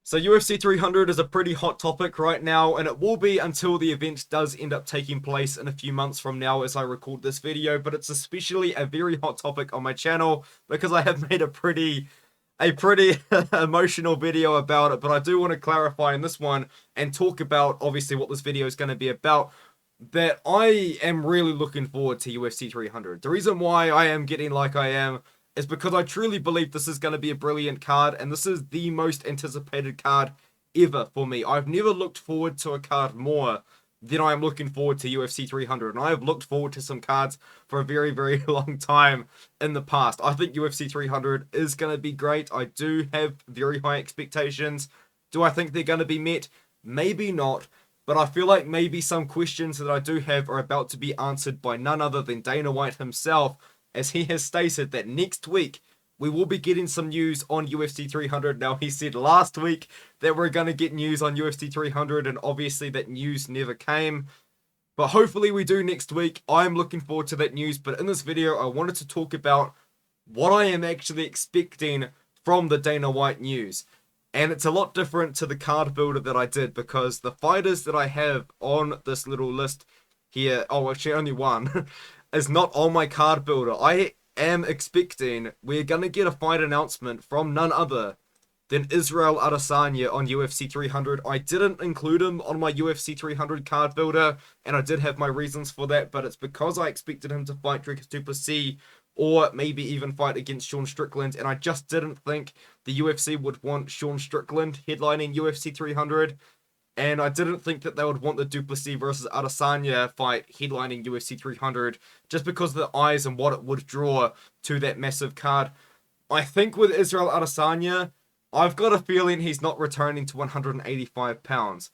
So UFC 300 is a pretty hot topic right now, and it will be until the event does end up taking place in a few months from now as I record this video, but it's especially a very hot topic on my channel because I have made a pretty emotional video about it, but I do want to clarify in this one and talk about obviously what this video is going to be about, that I am really looking forward to UFC 300. The reason why I am getting like I am is because I truly believe this is going to be a brilliant card, and this is the most anticipated card ever for me. I've never looked forward to a card more than I am looking forward to UFC 300, and I have looked forward to some cards for a very, very long time in the past. I think UFC 300 is going to be great. I do have very high expectations. Do I think they're going to be met? Maybe not. But I feel like maybe some questions that I do have are about to be answered by none other than Dana White himself, as he has stated that next week we will be getting some news on UFC 300. Now, he said last week that we're going to get news on UFC 300, and obviously that news never came. But hopefully we do next week. I'm looking forward to that news. But in this video, I wanted to talk about what I am actually expecting from the Dana White news. And it's a lot different to the card builder that I did, because the fighters that I have on this little list here, oh, actually only one, is not on my card builder. I am expecting we're going to get a fight announcement from none other than Israel Adesanya on UFC 300. I didn't include him on my UFC 300 card builder, and I did have my reasons for that, but it's because I expected him to fight Dricus du Plessis or maybe even fight against Sean Strickland, and I just didn't think the UFC would want Sean Strickland headlining UFC 300, and I didn't think that they would want the du Plessis versus Adesanya fight headlining UFC 300, just because of the eyes and what it would draw to that massive card. I think with Israel Adesanya, I've got a feeling he's not returning to 185 pounds.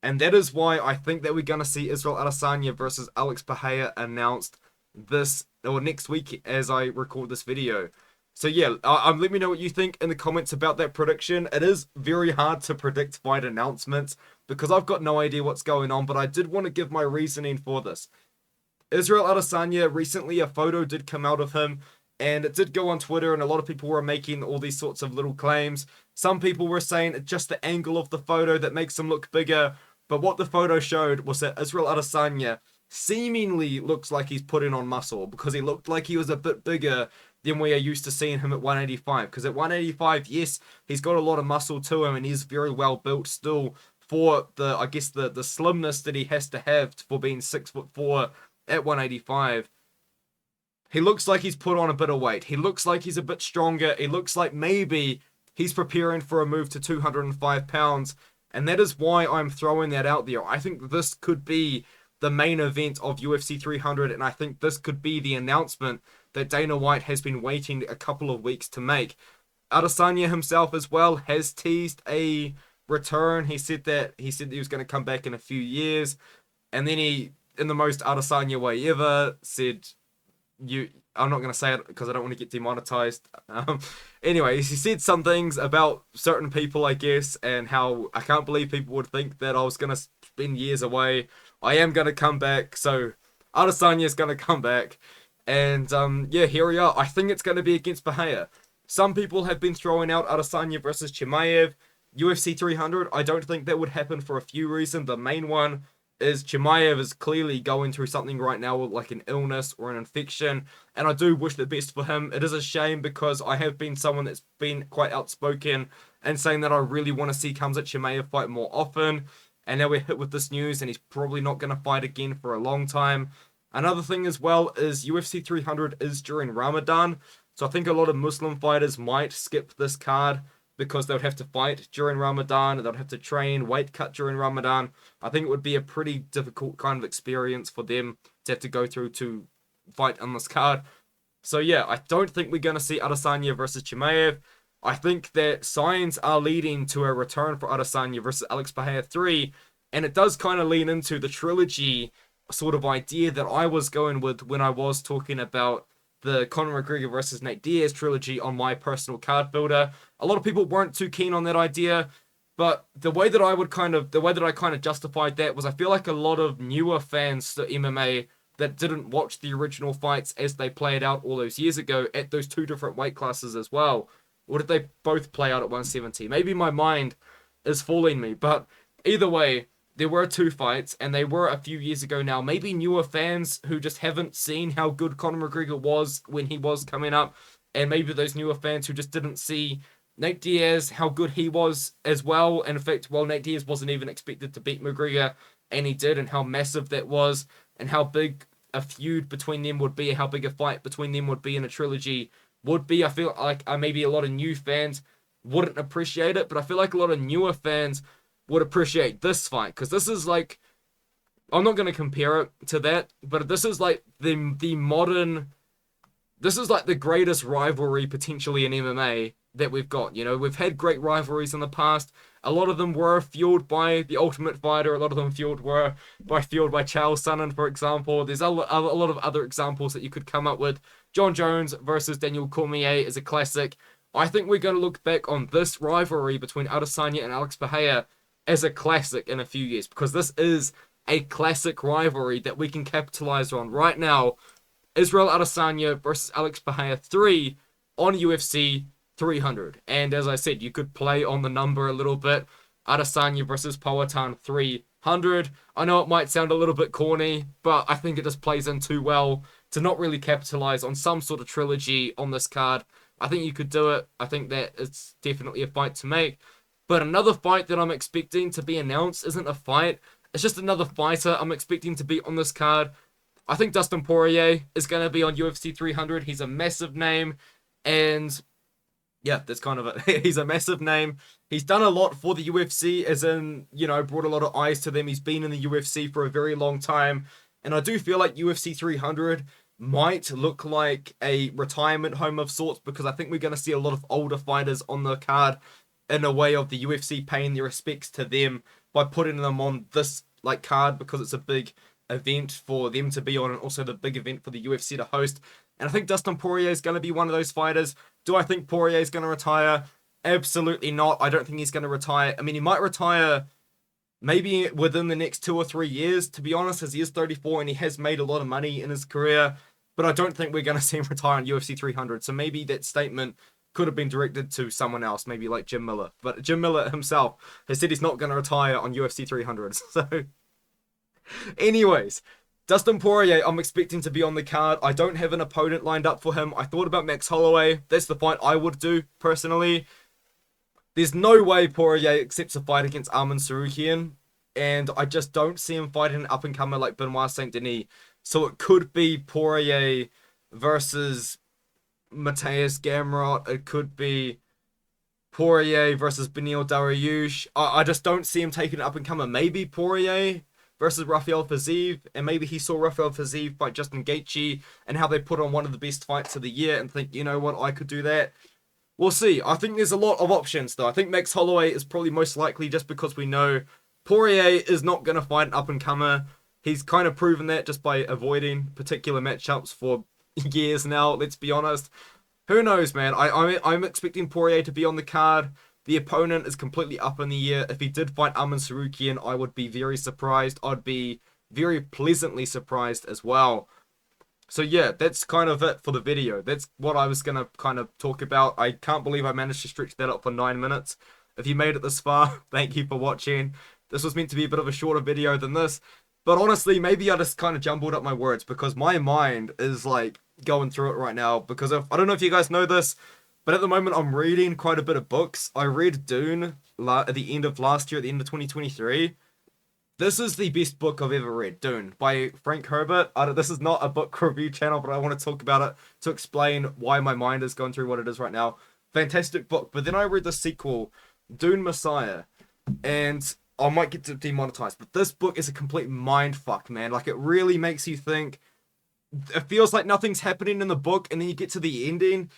And that is why I think that we're going to see Israel Adesanya versus Alex Paya announced this or next week as I record this video. So yeah, let me know what you think in the comments about that prediction. It is very hard to predict fight announcements because I've got no idea what's going on, but I did want to give my reasoning for this. Israel Adesanya, recently a photo did come out of him, and it did go on Twitter, and a lot of people were making all these sorts of little claims. Some people were saying it's just the angle of the photo that makes him look bigger, but what the photo showed was that Israel Adesanya seemingly looks like he's putting on muscle, because he looked like he was a bit bigger than we are used to seeing him at 185. Because at 185, yes, he's got a lot of muscle to him, and he's very well built still for the, I guess, the slimness that he has to have for being 6'4" at 185. He looks like he's put on a bit of weight. He looks like he's a bit stronger. He looks like maybe he's preparing for a move to 205 pounds. And that is why I'm throwing that out there. I think this could be the main event of UFC 300. And I think this could be the announcement that Dana White has been waiting a couple of weeks to make. Adesanya himself as well has teased a return. He said that he was going to come back in a few years. And then he, in the most Adesanya way ever, said, I'm not going to say it because I don't want to get demonetized. Anyway, he said some things about certain people, I guess, and how I can't believe people would think that I was going to spend years away. I am going to come back, so Adesanya is going to come back. And yeah, here we are. I think it's going to be against Paya. Some people have been throwing out Adesanya versus Chimaev. UFC 300, I don't think that would happen for a few reasons. The main one is Chimaev is clearly going through something right now, like an illness or an infection, and I do wish the best for him. It is a shame because I have been someone that's been quite outspoken and saying that I really want to see Khamzat Chimaev fight more often, and now we're hit with this news and he's probably not going to fight again for a long time. Another thing as well is UFC 300 is during Ramadan, so I think a lot of Muslim fighters might skip this card because they would have to fight during Ramadan, and they'd have to train, weight cut during Ramadan. I think it would be a pretty difficult kind of experience for them to have to go through to fight on this card. So yeah, I don't think we're going to see Adesanya versus Chimaev. I think that signs are leading to a return for Adesanya versus Alex Paya 3, and it does kind of lean into the trilogy sort of idea that I was going with when I was talking about the Conor McGregor versus Nate Diaz trilogy on my personal card builder. A lot of people weren't too keen on that idea, but the way that I kind of justified that was I feel like a lot of newer fans to MMA that didn't watch the original fights as they played out all those years ago at those two different weight classes as well. Or did they both play out at 170? Maybe my mind is fooling me. But either way, there were 2 fights, and they were a few years ago now. Maybe newer fans who just haven't seen how good Conor McGregor was when he was coming up, and maybe those newer fans who just didn't see Nate Diaz, how good he was as well. And in fact, well, Nate Diaz wasn't even expected to beat McGregor, and he did, and how massive that was, and how big a feud between them would be, how big a fight between them would be in a trilogy would be. I feel like maybe a lot of new fans wouldn't appreciate it, but I feel like a lot of newer fans would appreciate this fight, because this is like, I'm not going to compare it to that, but this is like the modern, this is like the greatest rivalry potentially in MMA that we've got. You know, we've had great rivalries in the past. A lot of them were fueled by The Ultimate Fighter. A lot of them fueled by Chael Sonnen, for example. There's a lot of other examples that you could come up with. John Jones versus Daniel Cormier is a classic. I think we're going to look back on this rivalry between Adesanya and Alex Paya as a classic in a few years, because this is a classic rivalry that we can capitalize on right now. Israel Adesanya versus Alex Paya 3 on UFC 300. And as I said, you could play on the number a little bit. Adesanya versus Powhatan 300. I know it might sound a little bit corny, but I think it just plays in too well to not really capitalize on some sort of trilogy on this card. I think you could do it. I think that it's definitely a fight to make. But another fight that I'm expecting to be announced isn't a fight. It's just another fighter I'm expecting to be on this card. I think Dustin Poirier is going to be on UFC 300. He's a massive name. And yeah, that's kind of it. He's a massive name. He's done a lot for the UFC, as in, you know, brought a lot of eyes to them. He's been in the UFC for a very long time. And I do feel like UFC 300 might look like a retirement home of sorts, because I think we're going to see a lot of older fighters on the card, in a way of the UFC paying their respects to them by putting them on this like card, because it's a big event for them to be on, and also the big event for the UFC to host. And I think Dustin Poirier is going to be one of those fighters. Do I think Poirier is going to retire? Absolutely not. I don't think he's going to retire. I mean, he might retire maybe within the next 2 or 3 years, to be honest, as he is 34 and he has made a lot of money in his career. But I don't think we're going to see him retire on UFC 300. So maybe that statement could have been directed to someone else, maybe like Jim Miller. But Jim Miller himself has said he's not going to retire on UFC 300. So anyways, Dustin Poirier, I'm expecting to be on the card. I don't have an opponent lined up for him. I thought about Max Holloway. That's the fight I would do, personally. There's no way Poirier accepts a fight against Arman Tsarukyan, and I just don't see him fighting an up-and-comer like Benoit Saint Denis. So it could be Poirier versus Mateus Gamrot. It could be Poirier versus Beneil Dariush. I just don't see him taking an up-and-comer. Maybe Poirier versus Rafael Fiziev, and maybe he saw Rafael Fiziev fight Justin Gaethje and how they put on one of the best fights of the year and think, you know what, I could do that. We'll see. I think there's a lot of options, though. I think Max Holloway is probably most likely, just because we know Poirier is not going to fight an up-and-comer. He's kind of proven that just by avoiding particular matchups for years now, let's be honest. Who knows, man? I'm expecting Poirier to be on the card. The opponent is completely up in the air. If he did fight Arman Tsarukyan, I would be very surprised. I'd be very pleasantly surprised as well. So yeah, that's kind of it for the video. That's what I was going to kind of talk about. I can't believe I managed to stretch that up for 9 minutes. If you made it this far, thank you for watching. This was meant to be a bit of a shorter video than this. But honestly, maybe I just kind of jumbled up my words, because my mind is like going through it right now. Because I don't know if you guys know this, but at the moment I'm reading quite a bit of books. I read Dune at the end of last year, at the end of 2023. This is the best book I've ever read, Dune, by Frank Herbert. This is not a book review channel, but I want to talk about it to explain why my mind is going through what it is right now. Fantastic book. But then I read the sequel, Dune Messiah, and I might get demonetized. But this book is a complete mindfuck, man. Like, it really makes you think. It feels like nothing's happening in the book, and then you get to the ending,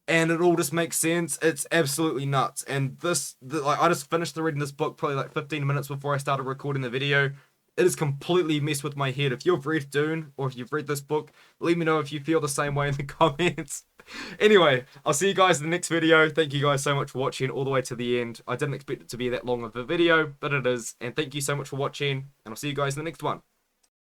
and it all just makes sense. It's absolutely nuts. And I just finished reading this book probably like 15 minutes before I started recording the video. It has completely messed with my head. If you've read Dune, or if you've read this book, let me know if you feel the same way in the comments. Anyway, I'll see you guys in the next video. Thank you guys so much for watching all the way to the end. I didn't expect it to be that long of a video, but it is. And thank you so much for watching, and I'll see you guys in the next one.